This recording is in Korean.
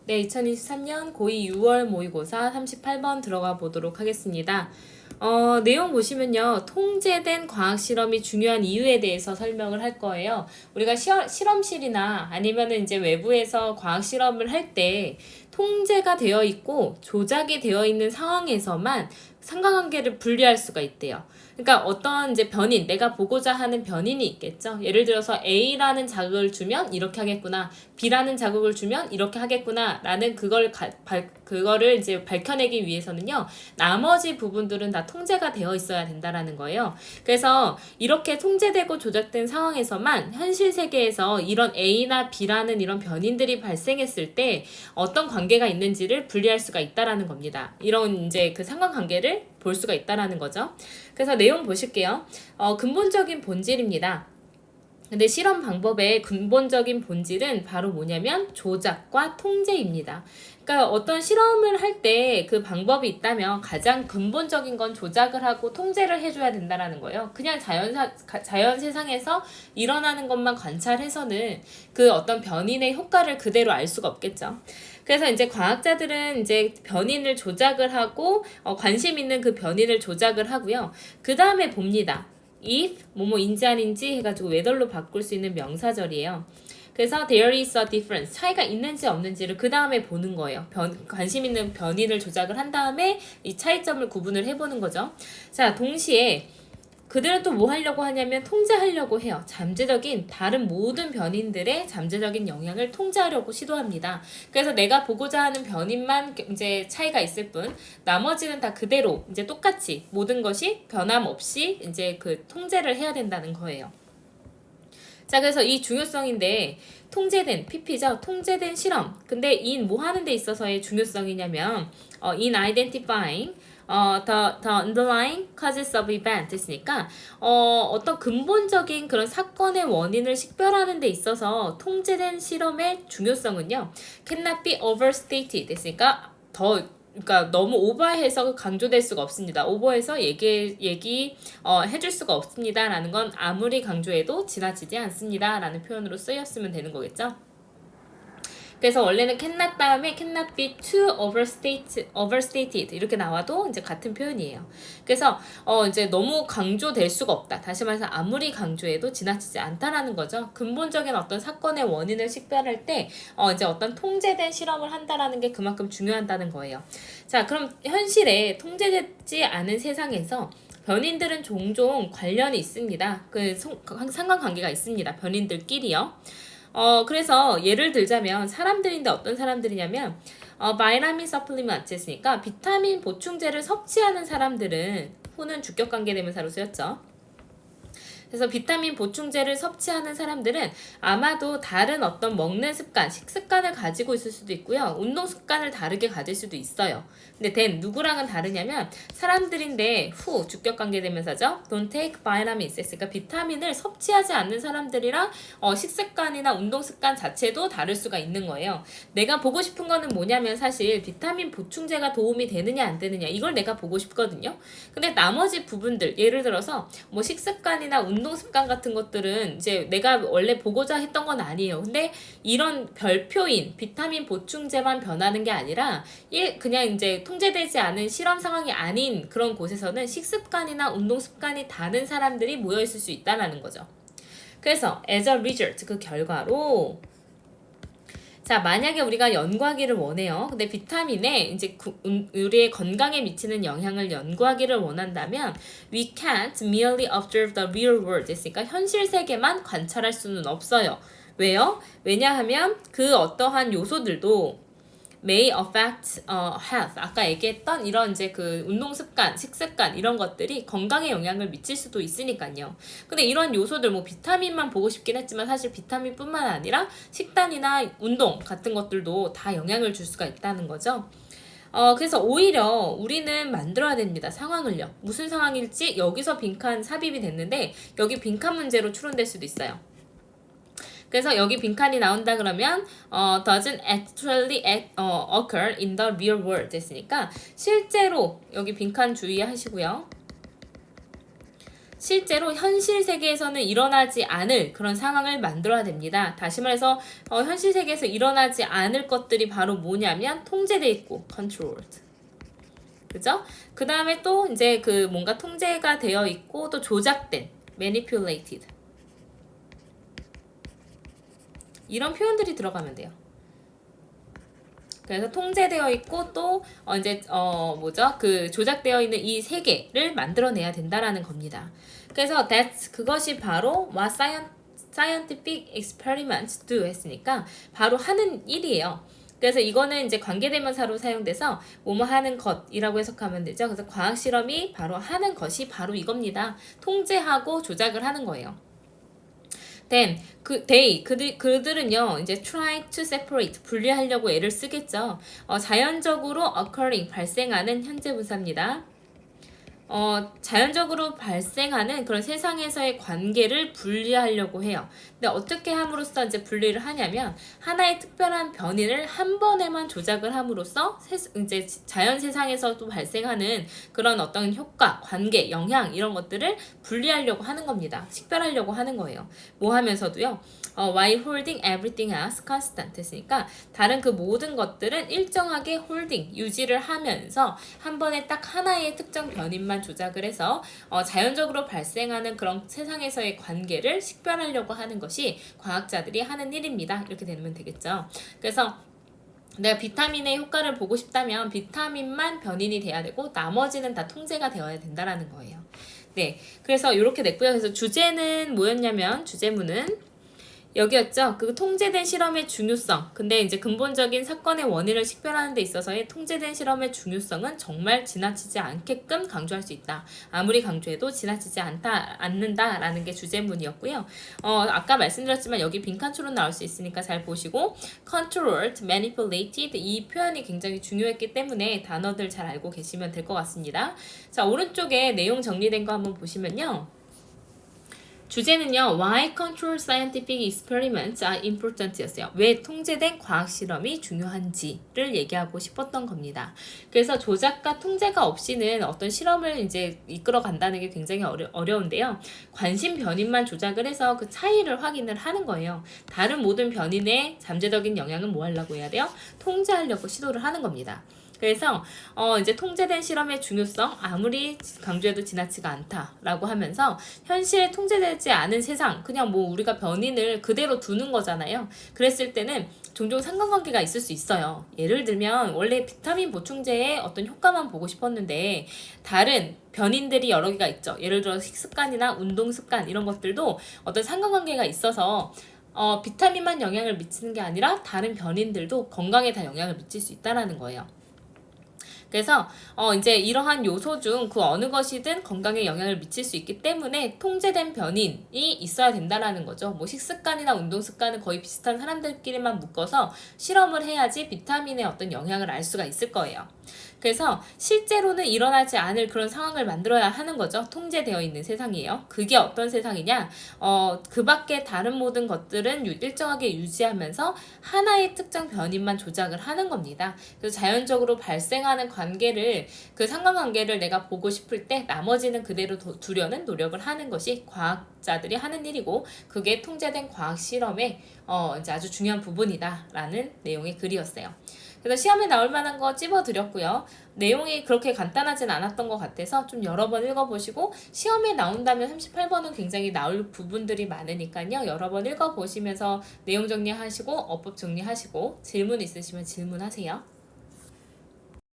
네, 2023년 고2 6월 모의고사 38번 들어가 보도록 하겠습니다. 내용 보시면요. 통제된 과학 실험이 중요한 이유에 대해서 설명을 할 거예요. 우리가 실험실이나 아니면은 이제 외부에서 과학 실험을 할 때 통제가 되어 있고 조작이 되어 있는 상황에서만 상관관계를 분리할 수가 있대요. 그러니까 어떤 이제 변인, 내가 보고자 하는 변인이 있겠죠. 예를 들어서 A라는 자극을 주면 이렇게 하겠구나, B라는 자극을 주면 이렇게 하겠구나, 라는 그거를 이제 밝혀내기 위해서는요, 나머지 부분들은 다 통제가 되어 있어야 된다라는 거예요. 그래서 이렇게 통제되고 조작된 상황에서만 현실 세계에서 이런 A나 B라는 이런 변인들이 발생했을 때 어떤 관계가 있는지를 분리할 수가 있다라는 겁니다. 이런 이제 그 상관관계를 볼 수가 있다라는 거죠. 그래서 내용 보실게요. 근본적인 본질입니다. 근데 실험 방법의 근본적인 본질은 바로 뭐냐면 조작과 통제입니다. 그러니까 어떤 실험을 할 때 그 방법이 있다면 가장 근본적인 건 조작을 하고 통제를 해줘야 된다는 거예요. 그냥 자연 세상에서 일어나는 것만 관찰해서는 그 어떤 변인의 효과를 그대로 알 수가 없겠죠. 그래서 이제 과학자들은 이제 변인을 조작을 하고 관심 있는 그 변인을 조작을 하고요. 그 다음에 봅니다. if 뭐뭐인지 아닌지 해가지고 whether로 바꿀 수 있는 명사절이에요. 그래서 there is a difference, 차이가 있는지 없는지를 그 다음에 보는 거예요. 관심 있는 변인을 조작을 한 다음에 이 차이점을 구분을 해보는 거죠. 자, 동시에 그들은 또 뭐 하려고 하냐면 통제하려고 해요. 잠재적인 다른 모든 변인들의 잠재적인 영향을 통제하려고 시도합니다. 그래서 내가 보고자 하는 변인만 이제 차이가 있을 뿐 나머지는 다 그대로 이제 똑같이 모든 것이 변함없이 이제 그 통제를 해야 된다는 거예요. 자, 그래서 이 중요성인데 통제된 PP죠. 통제된 실험. 근데 in 뭐 하는 데 있어서의 중요성이냐면 in identifying the underlying causes of event 했으니까 어떤 근본적인 그런 사건의 원인을 식별하는 데 있어서 통제된 실험의 중요성은요. cannot be overstated 했으니까 그러니까 너무 오버해서 강조될 수가 없습니다. 오버해서 해줄 수가 없습니다라는 건 아무리 강조해도 지나치지 않습니다라는 표현으로 쓰였으면 되는 거겠죠. 그래서 원래는 cannot 다음에 cannot be too overstated 이렇게 나와도 이제 같은 표현이에요. 그래서 이제 너무 강조될 수가 없다. 다시 말해서 아무리 강조해도 지나치지 않다라는 거죠. 근본적인 어떤 사건의 원인을 식별할 때 이제 어떤 통제된 실험을 한다라는 게 그만큼 중요하다는 거예요. 자, 그럼 현실에 통제되지 않은 세상에서 변인들은 종종 관련이 있습니다. 상관관계가 있습니다. 변인들끼리요. 그래서 예를 들자면 사람들인데 어떤 사람들이냐면 바이타민 서플리먼트 했으니까 비타민 보충제를 섭취하는 사람들은 후는 주격관계 대명사로 쓰였죠. 그래서 비타민 보충제를 섭취하는 사람들은 아마도 다른 어떤 먹는 습관, 식습관을 가지고 있을 수도 있고요. 운동 습관을 다르게 가질 수도 있어요. 근데 누구랑은 다르냐면 사람들인데 후 주격관계 대명사죠. Don't take vitamins 했으니까 비타민을 섭취하지 않는 사람들이랑 식습관이나 운동 습관 자체도 다를 수가 있는 거예요. 내가 보고 싶은 거는 뭐냐면 사실 비타민 보충제가 도움이 되느냐 안 되느냐 이걸 내가 보고 싶거든요. 근데 나머지 부분들 예를 들어서 뭐 식습관이나 운동 습관 같은 것들은 이제 내가 원래 보고자 했던 건 아니에요. 근데 이런 별표인 비타민 보충제만 변하는 게 아니라 그냥 이제 통제되지 않은 실험 상황이 아닌 그런 곳에서는 식습관이나 운동 습관이 다른 사람들이 모여 있을 수 있다는 거죠. 그래서 as a result 그 결과로 자, 만약에 우리가 연구하기를 원해요. 근데 비타민에 이제 우리의 건강에 미치는 영향을 연구하기를 원한다면 we can't merely observe the real world 했으니까 현실 세계만 관찰할 수는 없어요. 왜요? 왜냐하면 그 어떠한 요소들도 may affect health. 아까 얘기했던 이런 이제 그 운동 습관, 식습관 이런 것들이 건강에 영향을 미칠 수도 있으니까요. 근데 이런 요소들 뭐 비타민만 보고 싶긴 했지만 사실 비타민뿐만 아니라 식단이나 운동 같은 것들도 다 영향을 줄 수가 있다는 거죠. 그래서 오히려 우리는 만들어야 됩니다. 상황을요. 무슨 상황일지 여기서 빈칸 삽입이 됐는데 여기 빈칸 문제로 추론될 수도 있어요. 그래서 여기 빈칸이 나온다 그러면 doesn't actually occur in the real world 했으니까 실제로 여기 빈칸 주의하시고요. 실제로 현실 세계에서는 일어나지 않을 그런 상황을 만들어야 됩니다. 다시 말해서 현실 세계에서 일어나지 않을 것들이 바로 뭐냐면 통제돼 있고 controlled. 그죠? 그 다음에 또 이제 그 뭔가 통제가 되어 있고 또 조작된 manipulated. 이런 표현들이 들어가면 돼요. 그래서 통제되어 있고 또 이제 그 조작되어 있는 이 세계를 만들어내야 된다라는 겁니다. 그래서 그것이 바로 what scientific experiments do 했으니까 바로 하는 일이에요. 그래서 이거는 이제 관계대명사로 사용돼서 뭐뭐 하는 것이라고 해석하면 되죠. 그래서 과학 실험이 바로 하는 것이 바로 이겁니다. 통제하고 조작을 하는 거예요. Then 그들은요 이제 try to separate 분리하려고 애를 쓰겠죠. 자연적으로 occurring 발생하는 현재 분사입니다. 자연적으로 발생하는 그런 세상에서의 관계를 분리하려고 해요. 근데 어떻게 함으로써 이제 분리를 하냐면 하나의 특별한 변이를 한 번에만 조작을 함으로써 이제 자연 세상에서도 발생하는 그런 어떤 효과, 관계, 영향 이런 것들을 분리하려고 하는 겁니다. 식별하려고 하는 거예요. 뭐 하면서도요. while holding everything as constant 했으니까 다른 그 모든 것들은 일정하게 holding, 유지를 하면서 한 번에 딱 하나의 특정 변인만 조작을 해서 자연적으로 발생하는 그런 세상에서의 관계를 식별하려고 하는 것이 과학자들이 하는 일입니다. 이렇게 되면 되겠죠. 그래서 내가 비타민의 효과를 보고 싶다면 비타민만 변인이 돼야 되고 나머지는 다 통제가 되어야 된다라는 거예요. 네, 그래서 이렇게 됐고요. 그래서 주제는 뭐였냐면 주제문은 여기였죠. 그 통제된 실험의 중요성. 근데 이제 근본적인 사건의 원인을 식별하는 데 있어서의 통제된 실험의 중요성은 정말 지나치지 않게끔 강조할 수 있다. 아무리 강조해도 지나치지 않는다라는 게 주제문이었고요. 아까 말씀드렸지만 여기 빈칸초로 나올 수 있으니까 잘 보시고 controlled, manipulated 이 표현이 굉장히 중요했기 때문에 단어들 잘 알고 계시면 될 것 같습니다. 자, 오른쪽에 내용 정리된 거 한번 보시면요. 주제는요. Why controlled scientific experiments are important 였어요. 왜 통제된 과학 실험이 중요한지를 얘기하고 싶었던 겁니다. 그래서 조작과 통제가 없이는 어떤 실험을 이제 이끌어 간다는 게 굉장히 어려운데요. 관심 변인만 조작을 해서 그 차이를 확인을 하는 거예요. 다른 모든 변인의 잠재적인 영향은 뭐 하려고 해야 돼요? 통제하려고 시도를 하는 겁니다. 그래서 이제 통제된 실험의 중요성 아무리 강조해도 지나치가 않다라고 하면서 현실에 통제되지 않은 세상 그냥 뭐 우리가 변인을 그대로 두는 거잖아요. 그랬을 때는 종종 상관관계가 있을 수 있어요. 예를 들면 원래 비타민 보충제의 어떤 효과만 보고 싶었는데 다른 변인들이 여러 개가 있죠. 예를 들어 식습관이나 운동습관 이런 것들도 어떤 상관관계가 있어서 비타민만 영향을 미치는 게 아니라 다른 변인들도 건강에 다 영향을 미칠 수 있다는 거예요. 그래서 이제 이러한 요소 중 그 어느 것이든 건강에 영향을 미칠 수 있기 때문에 통제된 변인이 있어야 된다라는 거죠. 뭐 식습관이나 운동습관은 거의 비슷한 사람들끼리만 묶어서 실험을 해야지 비타민의 어떤 영향을 알 수가 있을 거예요. 그래서 실제로는 일어나지 않을 그런 상황을 만들어야 하는 거죠. 통제되어 있는 세상이에요. 그게 어떤 세상이냐? 그 밖에 다른 모든 것들은 일정하게 유지하면서 하나의 특정 변인만 조작을 하는 겁니다. 그래서 자연적으로 발생하는 관계를 그 상관관계를 내가 보고 싶을 때 나머지는 그대로 두려는 노력을 하는 것이 과학자들이 하는 일이고 그게 통제된 과학 실험의 이제 아주 중요한 부분이다라는 내용의 글이었어요. 그래서 시험에 나올 만한 거 찝어드렸고요. 내용이 그렇게 간단하진 않았던 것 같아서 좀 여러 번 읽어보시고 시험에 나온다면 38번은 굉장히 나올 부분들이 많으니까요. 여러 번 읽어보시면서 내용 정리하시고 어법 정리하시고 질문 있으시면 질문하세요.